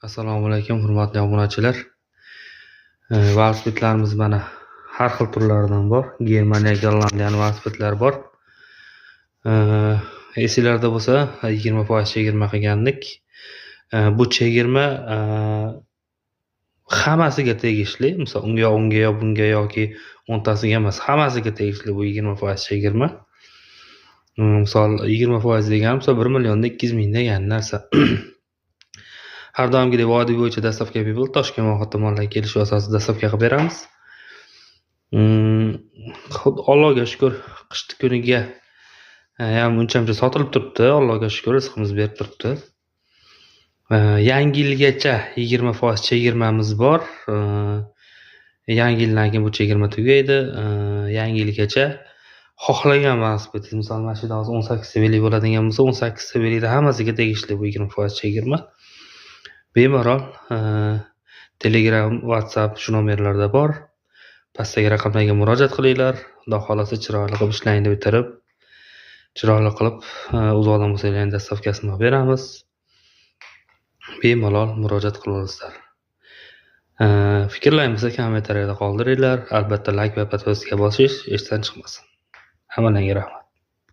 Assalomu alaykum, hurmatli obunachilar. Velosipedlarimiz mana har xil turlaridan bor. Germaniya, Gollandiyani velosipedlari bor. Esinglarda bo'lsa, 20% chegirma qilgandik. Bu chegirma hammasiga tegishli. Misol, unga yo bunga yoki o'ntasiga emas, hammasiga tegishli bu 20% chegirma. Misol 20% degani misol 1 million 200 ming degan narsa. Har doimgidek vodiy bo'yicha dastavka bepul Toshkent va tomonlarga kelish asosida dastavka qilib beramiz. Allohga shukr, qish kuniga ham uncha-muncha sotilib turibdi. Allohga shukr, rizqimiz berib turibdi. Yangi yilgacha 20% chegirmamiz bor. Yangi yildan keyin bu chegirma tugaydi. Yangi yilgacha xohlagan velosiped, misol mashinamiz 18 sebeli bo'ladigan bo'lsa, 18 sebelida hammasiga tegishli bu 20% chegirma. Bemalol Telegram, WhatsApp shu nomerlarda bor. Pastdagi raqamlarga murojaat qilinglar. Xudo xolasa chiroyli qilib ishlayni bitirib, chiroyli qilib uzoqdan bo'lsa dastavkasini beramiz. Bemalol murojaat qilasizlar. Fikrlaringizni kommentariyada qoldiringlar. Albatta like va podpiska bosish esdan chiqmasin. Hammalarga rahmat.